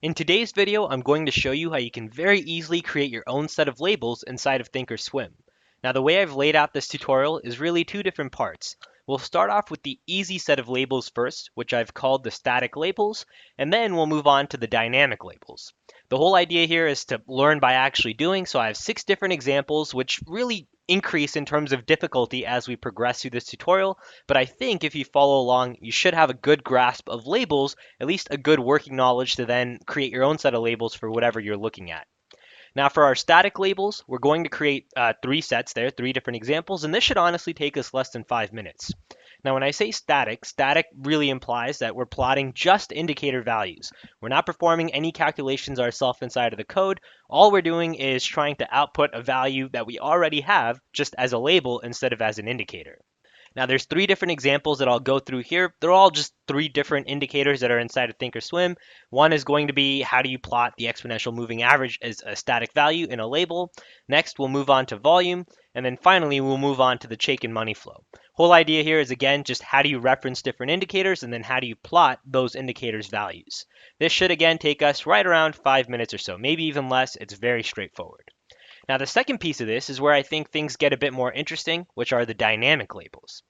In today's video, I'm going to show you how you can very easily create your own set of labels inside of ThinkOrSwim. Now, the way I've laid out this tutorial is really two different parts. We'll start off with the easy set of labels first, which I've called the static labels, and then we'll move on to the dynamic labels. The whole idea here is to learn by actually doing, so I have 6 different examples which really increase in terms of difficulty as we progress through this tutorial, but I think if you follow along, you should have a good grasp of labels, at least a good working knowledge to then create your own set of labels for whatever you're looking at. Now for our static labels, we're going to create 3 sets there, 3 different examples, and this should honestly take us less than 5 minutes. Now when I say static, static really implies that we're plotting just indicator values. We're not performing any calculations ourselves inside of the code. All we're doing is trying to output a value that we already have just as a label instead of as an indicator. Now there's 3 different examples that I'll go through here. They're all just 3 different indicators that are inside of ThinkOrSwim. One is going to be how do you plot the exponential moving average as a static value in a label. Next, we'll move on to volume. And then finally, we'll move on to the Chaikin Money flow. Whole idea here is again, just how do you reference different indicators and then how do you plot those indicators' values. This should again take us right around 5 minutes or so, maybe even less. It's very straightforward. Now the second piece of this is where I think things get a bit more interesting, which are the dynamic labels.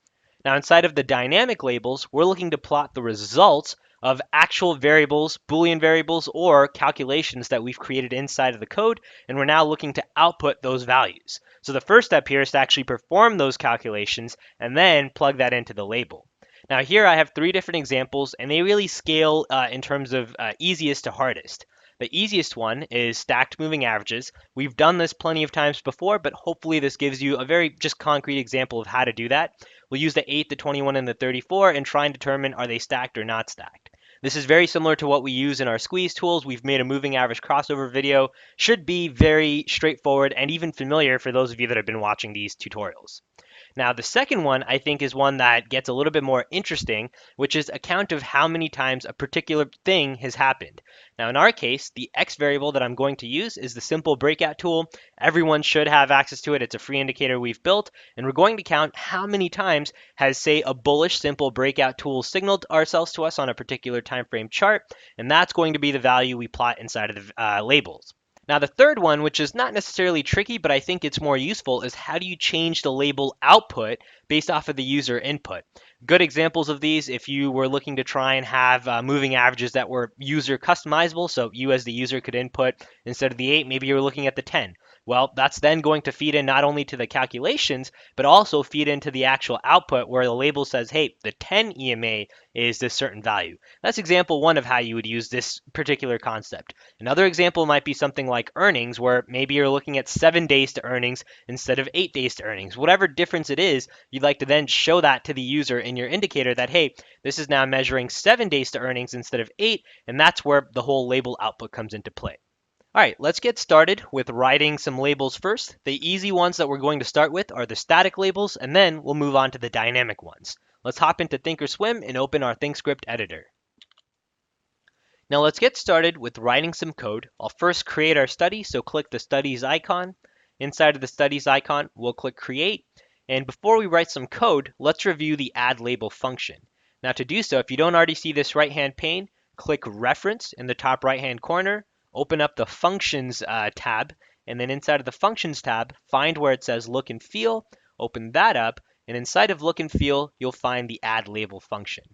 Now inside of the dynamic labels, we're looking to plot the results of actual variables, Boolean variables, or calculations that we've created inside of the code, and we're now looking to output those values. So the first step here is to actually perform those calculations and then plug that into the label. Now here I have 3 different examples, and they really scale in terms of easiest to hardest. The easiest one is stacked moving averages. We've done this plenty of times before, but hopefully this gives you a very just concrete example of how to do that. We'll use the 8, the 21, and the 34 and try and determine are they stacked or not stacked. This is very similar to what we use in our squeeze tools. We've made a moving average crossover video. Should be very straightforward and even familiar for those of you that have been watching these tutorials. Now, the second one I think is one that gets a little bit more interesting, which is a count of how many times a particular thing has happened. Now, in our case, the X variable that I'm going to use is the simple breakout tool. Everyone should have access to it. It's a free indicator we've built, and we're going to count how many times has, say, a bullish simple breakout tool signaled ourselves to us on a particular time frame chart, and that's going to be the value we plot inside of the labels. Now, the third one, which is not necessarily tricky, but I think it's more useful, is how do you change the label output based off of the user input? Good examples of these, if you were looking to try and have moving averages that were user customizable, so you as the user could input instead of the 8, maybe you're looking at the 10. Well, that's then going to feed in not only to the calculations, but also feed into the actual output where the label says, hey, the 10 EMA is this certain value. That's example 1 of how you would use this particular concept. Another example might be something like earnings, where maybe you're looking at 7 days to earnings instead of 8 days to earnings. Whatever difference it is, you'd like to then show that to the user in your indicator that, hey, this is now measuring 7 days to earnings instead of 8, and that's where the whole label output comes into play. All right, let's get started with writing some labels first. The easy ones that we're going to start with are the static labels, and then we'll move on to the dynamic ones. Let's hop into ThinkOrSwim and open our ThinkScript editor. Now let's get started with writing some code. I'll first create our study, so click the studies icon. Inside of the studies icon, we'll click create. And before we write some code, let's review the add label function. Now to do so, if you don't already see this right-hand pane, click reference in the top right-hand corner, open up the functions tab, and then inside of the functions tab, find where it says look and feel, open that up, and inside of look and feel, you'll find the add label function.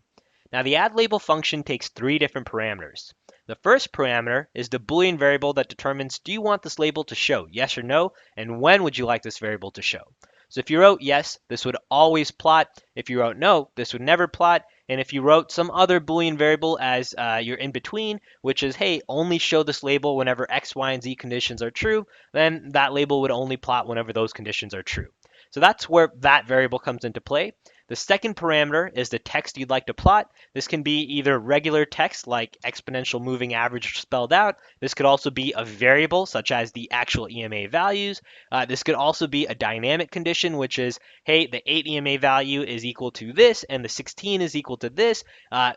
Now the add label function takes 3 different parameters. The first parameter is the Boolean variable that determines do you want this label to show, yes or no, and when would you like this variable to show. So if you wrote yes, this would always plot. If you wrote no, this would never plot. And if you wrote some other Boolean variable as your in between, which is, hey, only show this label whenever X, Y, and Z conditions are true, then that label would only plot whenever those conditions are true. So that's where that variable comes into play. The second parameter is the text you'd like to plot. This can be either regular text like exponential moving average spelled out. This could also be a variable such as the actual EMA values. This could also be a dynamic condition, which is, hey, the 8 EMA value is equal to this and the 16 is equal to this.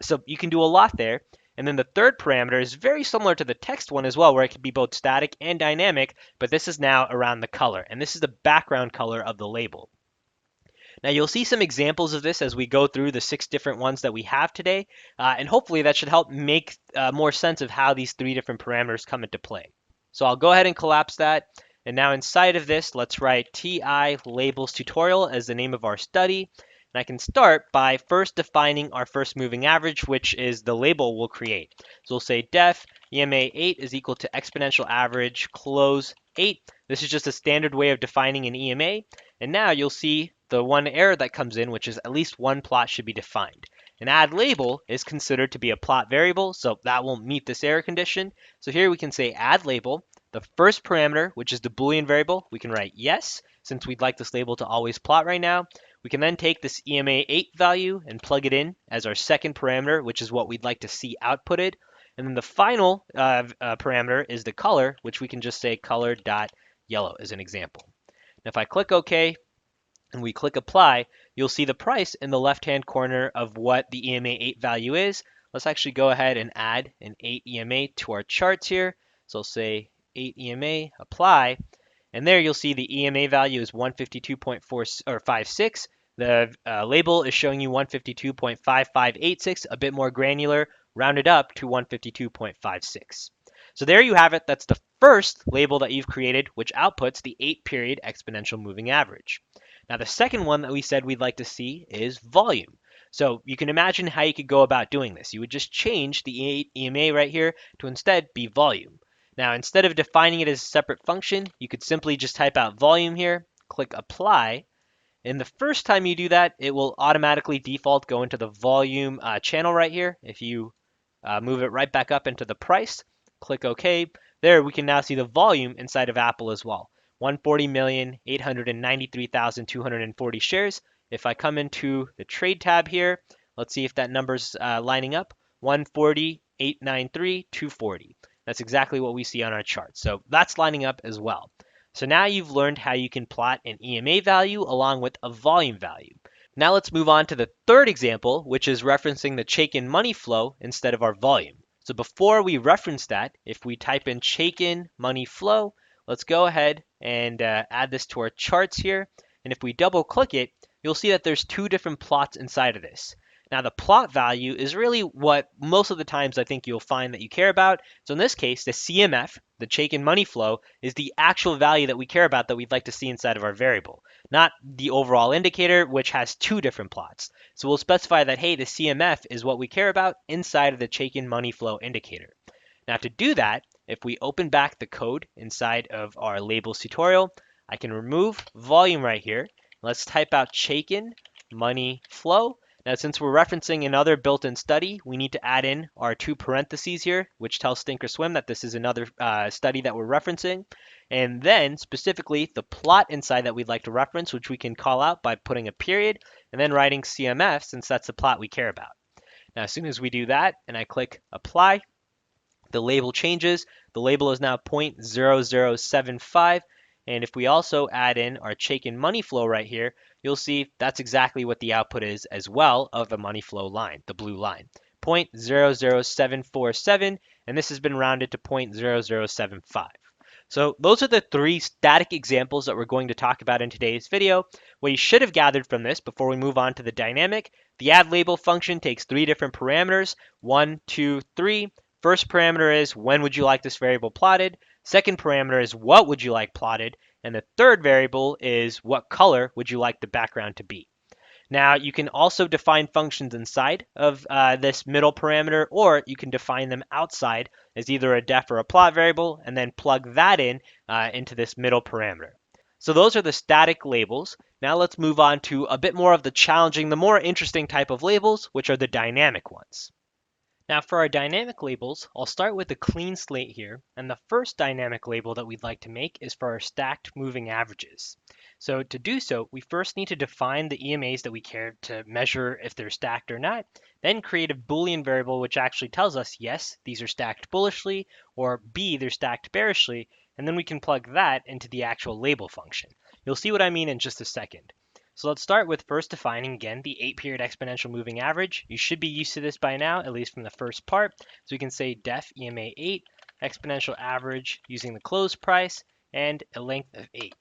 So you can do a lot there. And then the third parameter is very similar to the text one as well, where it can be both static and dynamic, but this is now around the color. And this is the background color of the label. Now you'll see some examples of this as we go through the 6 different ones that we have today, and hopefully that should help make more sense of how these 3 different parameters come into play. So I'll go ahead and collapse that. And now inside of this, let's write TI labels tutorial as the name of our study. And I can start by first defining our first moving average, which is the label we'll create. So we'll say def EMA 8 is equal to exponential average close 8. This is just a standard way of defining an EMA. And now you'll see the one error that comes in, which is at least one plot should be defined. An add label is considered to be a plot variable, so that won't meet this error condition. So here we can say add label. The first parameter, which is the Boolean variable, we can write yes, since we'd like this label to always plot right now. We can then take this EMA 8 value and plug it in as our second parameter, which is what we'd like to see outputted. And then the final parameter is the color, which we can just say color.yellow as an example. Now if I click OK and we click apply, you'll see the price in the left-hand corner of what the EMA 8 value is. Let's actually go ahead and add an 8 EMA to our charts here. So I'll say 8 EMA, apply, and there you'll see the EMA value is 152.56. The label is showing you 152.5586, a bit more granular, rounded up to 152.56. So there you have it. That's the first label that you've created, which outputs the 8-period exponential moving average. Now the second one that we said we'd like to see is volume. So you can imagine how you could go about doing this. You would just change the EMA right here to instead be volume. Now, instead of defining it as a separate function, you could simply just type out volume here, click apply, and the first time you do that, it will automatically default go into the volume channel right here. If you move it right back up into the price, click OK. There we can now see the volume inside of Apple as well. 140,893,240 shares. If I come into the trade tab here, let's see if that number's lining up. 140,893,240. That's exactly what we see on our chart. So that's lining up as well. So now you've learned how you can plot an EMA value along with a volume value. Now let's move on to the third example, which is referencing the Chaikin money flow instead of our volume. So before we reference that, if we type in Chaikin money flow, let's go ahead and add this to our charts here. And if we double click it, you'll see that there's 2 different plots inside of this. Now the plot value is really what most of the times I think you'll find that you care about. So in this case, the CMF, the Chaikin money flow, is the actual value that we care about that we'd like to see inside of our variable, not the overall indicator, which has 2 different plots. So we'll specify that, hey, the CMF is what we care about inside of the Chaikin money flow indicator. Now to do that, if we open back the code inside of our labels tutorial, I can remove volume right here. Let's type out Chaikin money flow. Now, since we're referencing another built-in study, we need to add in our 2 parentheses here, which tells ThinkOrSwim that this is another study that we're referencing. And then, specifically, the plot inside that we'd like to reference, which we can call out by putting a period, and then writing CMF, since that's the plot we care about. Now, as soon as we do that, and I click Apply, the label changes. The label is now 0.0075. And if we also add in our Chaikin money flow right here, you'll see that's exactly what the output is as well of the money flow line, the blue line, 0.00747, and this has been rounded to 0.0075. So those are the 3 static examples that we're going to talk about in today's video. What you should have gathered from this before we move on to the dynamic, the add label function takes 3 different parameters, 1, 2, 3. First parameter is when would you like this variable plotted? Second parameter is what would you like plotted? And the third variable is what color would you like the background to be? Now you can also define functions inside of this middle parameter, or you can define them outside as either a def or a plot variable and then plug that in into this middle parameter. So those are the static labels. Now let's move on to a bit more of the challenging, the more interesting type of labels, which are the dynamic ones. Now for our dynamic labels, I'll start with a clean slate here, and the first dynamic label that we'd like to make is for our stacked moving averages. So to do so, we first need to define the EMAs that we care to measure if they're stacked or not, then create a Boolean variable which actually tells us, yes, these are stacked bullishly, or B, they're stacked bearishly, and then we can plug that into the actual label function. You'll see what I mean in just a second. So let's start with first defining, again, the 8-period exponential moving average. You should be used to this by now, at least from the first part. So we can say def EMA 8 exponential average using the close price and a length of 8.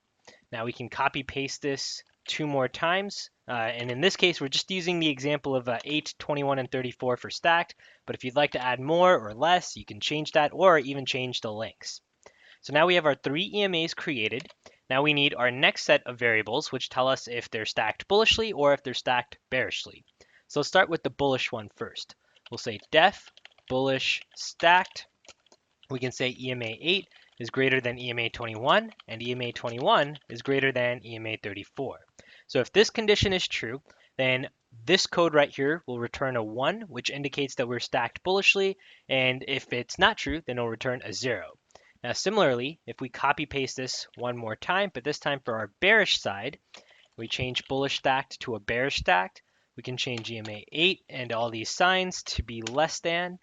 Now we can copy paste this 2 more times. And in this case, we're just using the example of 8, 21, and 34 for stacked. But if you'd like to add more or less, you can change that or even change the lengths. So now we have our 3 EMAs created. Now we need our next set of variables, which tell us if they're stacked bullishly or if they're stacked bearishly. So let's start with the bullish one first. We'll say def bullish stacked. We can say EMA 8 is greater than EMA 21, and EMA 21 is greater than EMA 34. So if this condition is true, then this code right here will return a 1, which indicates that we're stacked bullishly, and if it's not true, then it'll return a 0. Now similarly, if we copy paste this one more time, but this time for our bearish side, we change bullish stacked to a bearish stacked, we can change EMA 8 and all these signs to be less than,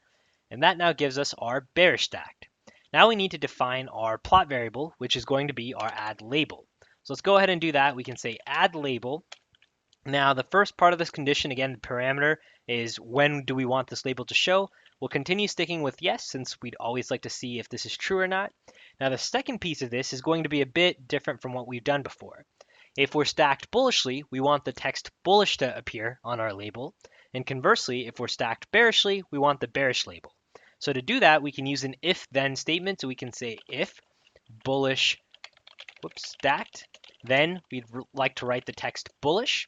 and that now gives us our bearish stacked. Now we need to define our plot variable, which is going to be our add label. So let's go ahead and do that. We can say add label. Now the first part of this condition, again, the parameter is when do we want this label to show. We'll continue sticking with yes, since we'd always like to see if this is true or not. Now the second piece of this is going to be a bit different from what we've done before. If we're stacked bullishly, we want the text bullish to appear on our label. And conversely, if we're stacked bearishly, we want the bearish label. So to do that, we can use an if-then statement. So we can say if bullish stacked, then we'd like to write the text bullish.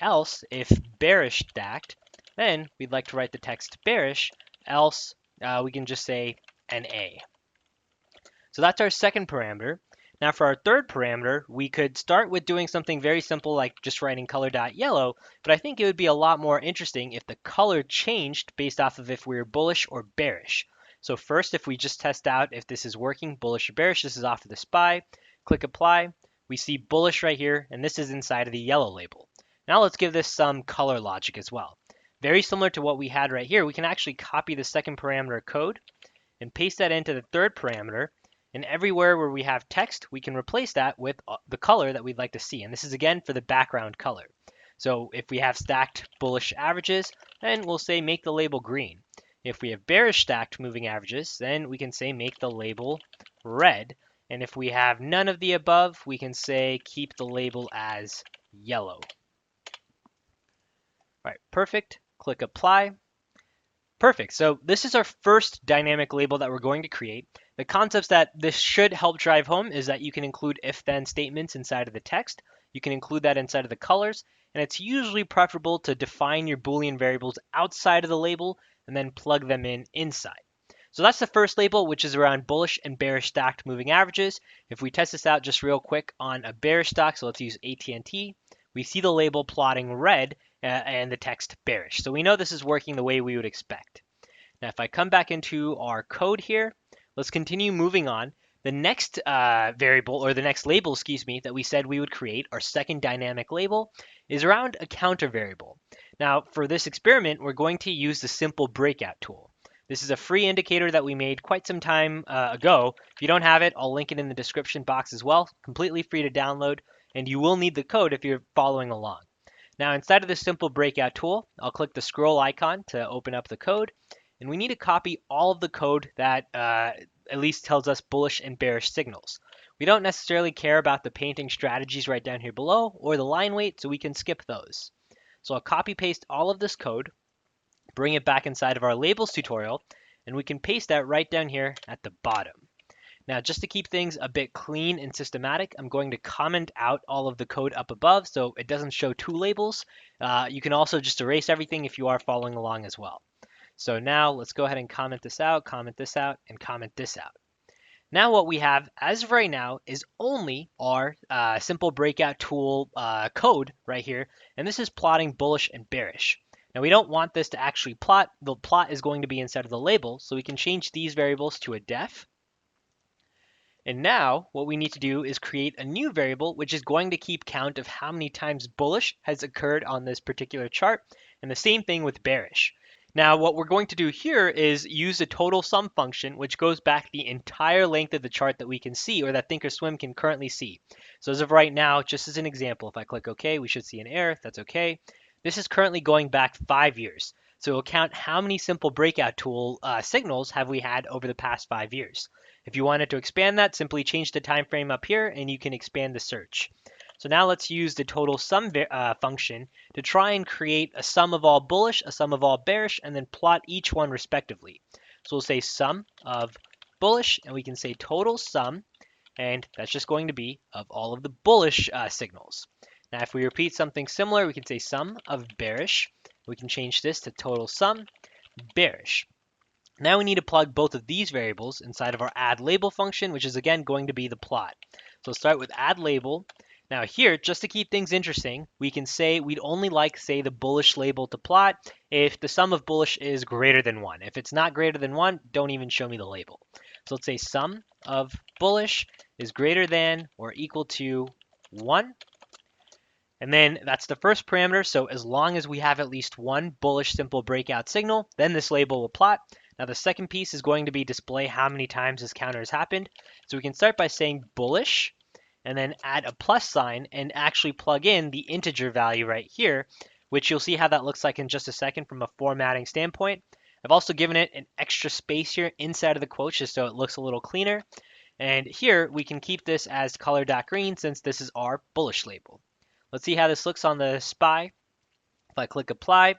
Else, if bearish stacked, then we'd like to write the text bearish. Else, we can just say NA. So that's our second parameter. Now for our third parameter, we could start with doing something very simple like just writing color.yellow, but I think it would be a lot more interesting if the color changed based off of if we were bullish or bearish. So first, if we just test out if this is working, bullish or bearish, this is off to the SPY, click apply, we see bullish right here, and this is inside of the yellow label. Now let's give this some color logic as well. Very similar to what we had right here, we can actually copy the second parameter code and paste that into the third parameter. And everywhere where we have text, we can replace that with the color that we'd like to see. And this is again for the background color. So if we have stacked bullish averages, then we'll say make the label green. If we have bearish stacked moving averages, then we can say make the label red. And if we have none of the above, we can say keep the label as yellow. All right, perfect. Click apply. Perfect. So this is our first dynamic label that we're going to create. The concepts that this should help drive home is that you can include if-then statements inside of the text. You can include that inside of the colors. And it's usually preferable to define your Boolean variables outside of the label and then plug them in inside. So that's the first label, which is around bullish and bearish stacked moving averages. If we test this out just real quick on a bearish stock, so let's use AT&T, we see the label plotting red and the text bearish. So we know this is working the way we would expect. Now, if I come back into our code here, let's continue moving on. The next variable, or the next label, that we said we would create, our second dynamic label, is around a counter variable. Now, for this experiment, we're going to use the simple breakout tool. This is a free indicator that we made quite some time ago. If you don't have it, I'll link it in the description box as well. Completely free to download, and you will need the code if you're following along. Now, inside of the simple breakout tool, I'll click the scroll icon to open up the code. And we need to copy all of the code that at least tells us bullish and bearish signals. We don't necessarily care about the painting strategies right down here below or the line weight, so we can skip those. So I'll copy paste all of this code, bring it back inside of our labels tutorial, and we can paste that right down here at the bottom. Now, just to keep things a bit clean and systematic, I'm going to comment out all of the code up above so it doesn't show two labels. You can also just erase everything if you are following along as well. So now let's go ahead and comment this out, and comment this out. Now what we have as of right now is only our simple breakout tool code right here, and this is plotting bullish and bearish. Now we don't want this to actually plot. The plot is going to be inside of the label, so we can change these variables to a def. And now what we need to do is create a new variable, which is going to keep count of how many times bullish has occurred on this particular chart, and the same thing with bearish. Now, what we're going to do here is use a total sum function, which goes back the entire length of the chart that we can see, or that ThinkOrSwim can currently see. So as of right now, just as an example, if I click OK, we should see an error. That's OK. This is currently going back 5 years. So it'll count how many simple breakout tool signals have we had over the past 5 years. If you wanted to expand that, simply change the time frame up here, and you can expand the search. So now let's use the total sum function to try and create a sum of all bullish, a sum of all bearish, and then plot each one respectively. So we'll say sum of bullish, and we can say total sum, and that's just going to be of all of the bullish signals. Now if we repeat something similar, we can say sum of bearish. We can change this to total sum bearish. Now we need to plug both of these variables inside of our add label function, which is again going to be the plot. So we'll start with add label. Now here, just to keep things interesting, we can say we'd only like, say, the bullish label to plot if the sum of bullish is greater than 1. If it's not greater than 1, don't even show me the label. So let's say sum of bullish is greater than or equal to 1. And then that's the first parameter. So as long as we have at least one bullish simple breakout signal, then this label will plot. Now the second piece is going to be display how many times this counter has happened. So we can start by saying bullish and then add a plus sign and actually plug in the integer value right here, which you'll see how that looks like in just a second from a formatting standpoint. I've also given it an extra space here inside of the quotes just so it looks a little cleaner. And here we can keep this as color.green since this is our bullish label. Let's see how this looks on the SPY. If I click apply,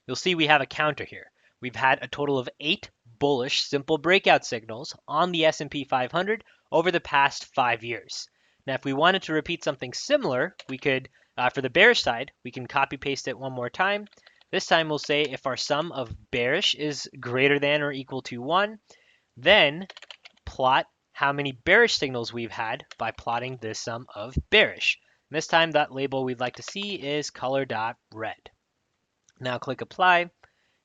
you'll see we have a counter here. We've had a total of 8 bullish simple breakout signals on the S&P 500 over the past 5 years. Now, if we wanted to repeat something similar, we could, for the bearish side, we can copy paste it one more time. This time we'll say if our sum of bearish is greater than or equal to 1, then plot how many bearish signals we've had by plotting the sum of bearish. And this time that label we'd like to see is color.red. Now click apply.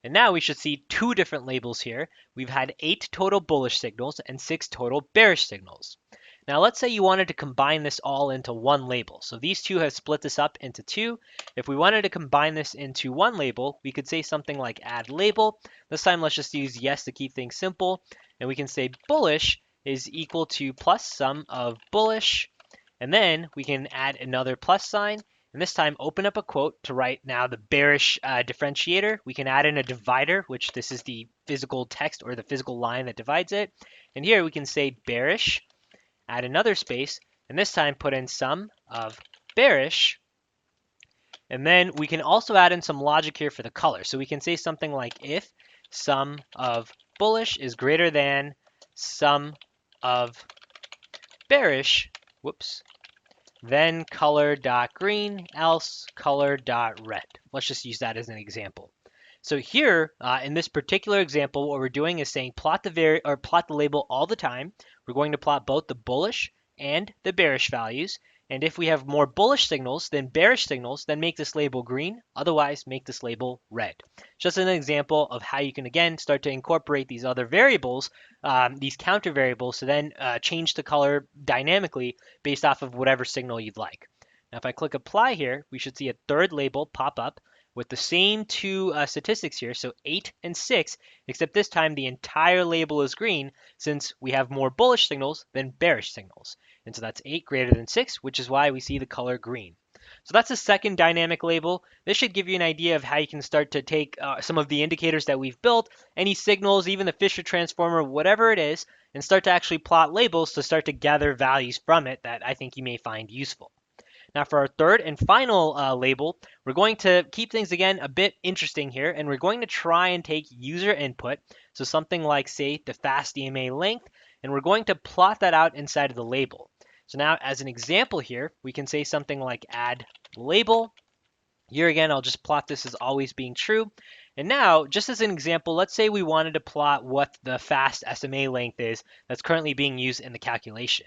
And now we should see 2 different labels here. We've had 8 total bullish signals and 6 total bearish signals. Now let's say you wanted to combine this all into one label. So these two have split this up into 2. If we wanted to combine this into one label, we could say something like add label. This time let's just use yes to keep things simple. And we can say bullish is equal to plus sum of bullish. And then we can add another plus sign. And this time open up a quote to write now the bearish differentiator. We can add in a divider, which this is the physical text or the physical line that divides it. And here we can say bearish, add another space, and this time put in sum of bearish. And then we can also add in some logic here for the color. So we can say something like if sum of bullish is greater than sum of bearish, then color.green, else color.red. Let's just use that as an example. So here, in this particular example, what we're doing is saying plot the label all the time. We're going to plot both the bullish and the bearish values. And if we have more bullish signals than bearish signals, then make this label green. Otherwise, make this label red. Just an example of how you can, again, start to incorporate these other variables, these counter variables, to then change the color dynamically based off of whatever signal you'd like. Now, if I click apply here, we should see a third label pop up with the same 2 statistics here, so 8 and 6, except this time the entire label is green since we have more bullish signals than bearish signals. And so that's 8 greater than 6, which is why we see the color green. So that's the second dynamic label. This should give you an idea of how you can start to take some of the indicators that we've built, any signals, even the Fisher transformer, whatever it is, and start to actually plot labels to start to gather values from it that I think you may find useful. Now for our third and final label, we're going to keep things again a bit interesting here, and we're going to try and take user input, so something like, say, the fast EMA length, and we're going to plot that out inside of the label. So now as an example here, we can say something like add label. Here again, I'll just plot this as always being true. And now, just as an example, let's say we wanted to plot what the fast SMA length is that's currently being used in the calculation.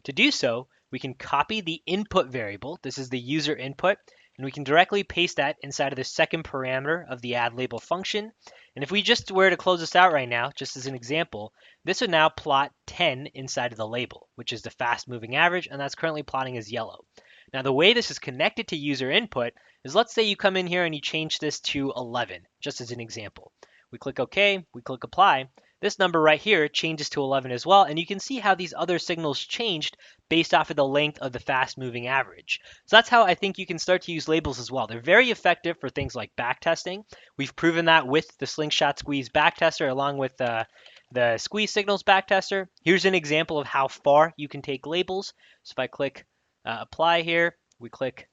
To do so, we can copy the input variable. This is the user input, and we can directly paste that inside of the second parameter of the add label function. And if we just were to close this out right now, just as an example, this would now plot 10 inside of the label, which is the fast moving average, and that's currently plotting as yellow. Now the way this is connected to user input is, let's say you come in here and you change this to 11, just as an example. We click OK, we click apply. This number right here changes to 11 as well, and you can see how these other signals changed based off of the length of the fast moving average. So that's how I think you can start to use labels as well. They're very effective for things like backtesting. We've proven that with the slingshot squeeze backtester along with the squeeze signals backtester. Here's an example of how far you can take labels. So if I click apply here, we click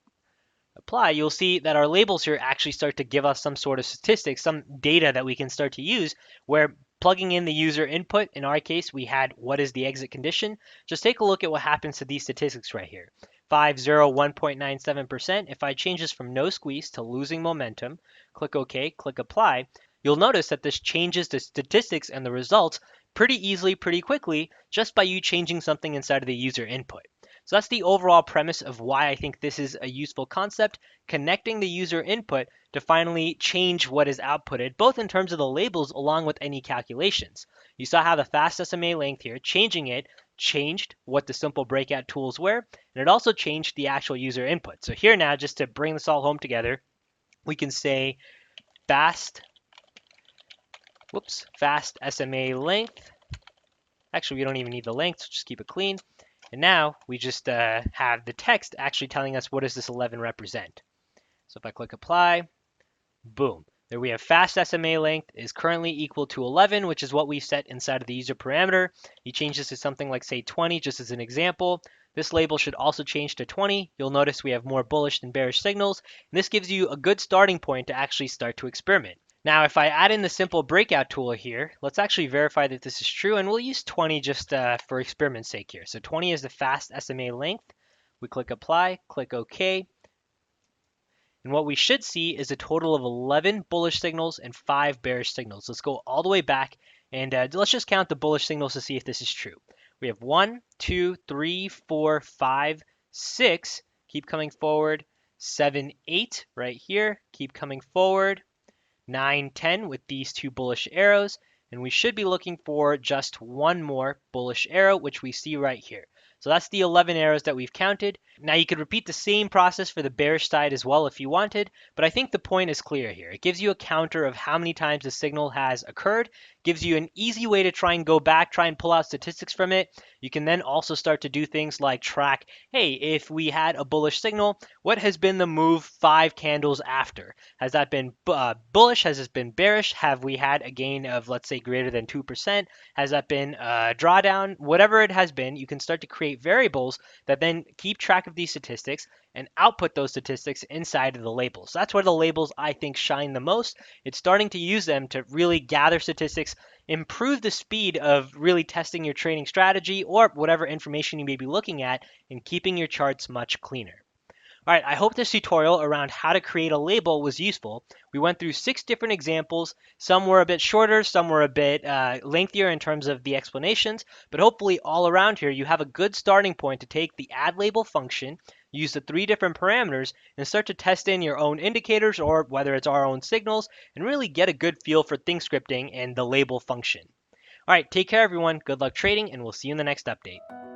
apply, you'll see that our labels here actually start to give us some sort of statistics, some data that we can start to use, where plugging in the user input, in our case, we had what is the exit condition. Just take a look at what happens to these statistics right here. 501.97%. If I change this from no squeeze to losing momentum, click OK, click apply, you'll notice that this changes the statistics and the results pretty easily, pretty quickly, just by you changing something inside of the user input. So that's the overall premise of why I think this is a useful concept, connecting the user input to finally change what is outputted, both in terms of the labels along with any calculations. You saw how the fast SMA length here, changing it, changed what the simple breakout tools were, and it also changed the actual user input. So here now, just to bring this all home together, we can say fast SMA length. Actually, we don't even need the length, so just keep it clean. And now we just have the text actually telling us what does this 11 represent. So if I click apply, boom. There we have fast SMA length is currently equal to 11, which is what we set inside of the user parameter. You change this to something like, say, 20, just as an example. This label should also change to 20. You'll notice we have more bullish than bearish signals. And this gives you a good starting point to actually start to experiment. Now, if I add in the simple breakout tool here, let's actually verify that this is true, and we'll use 20 just for experiment's sake here. So 20 is the fast SMA length. We click apply, click OK. And what we should see is a total of 11 bullish signals and 5 bearish signals. Let's go all the way back, and let's just count the bullish signals to see if this is true. We have 1, 2, 3, 4, 5, 6. Keep coming forward. 7, 8 right here. Keep coming forward. 9, 10 with these two bullish arrows, and we should be looking for just one more bullish arrow, which we see right here. So that's the 11 arrows that we've counted. Now you could repeat the same process for the bearish side as well if you wanted, but I think the point is clear here. It gives you a counter of how many times the signal has occurred, gives you an easy way to try and go back, try and pull out statistics from it. You can then also start to do things like track, hey, if we had a bullish signal, what has been the move 5 candles after? Has that been bullish? Has it been bearish? Have we had a gain of, let's say, greater than 2%? Has that been a drawdown? Whatever it has been, you can start to create variables that then keep track of these statistics and output those statistics inside of the labels. That's where the labels, I think, shine the most. It's starting to use them to really gather statistics, improve the speed of really testing your trading strategy or whatever information you may be looking at, and keeping your charts much cleaner. All right, I hope this tutorial around how to create a label was useful. We went through 6 different examples. Some were a bit shorter, some were a bit lengthier in terms of the explanations, but hopefully all around here you have a good starting point to take the add label function, use the 3 different parameters, and start to test in your own indicators or whether it's our own signals, and really get a good feel for ThinkScripting and the label function. All right, take care everyone, good luck trading, and we'll see you in the next update.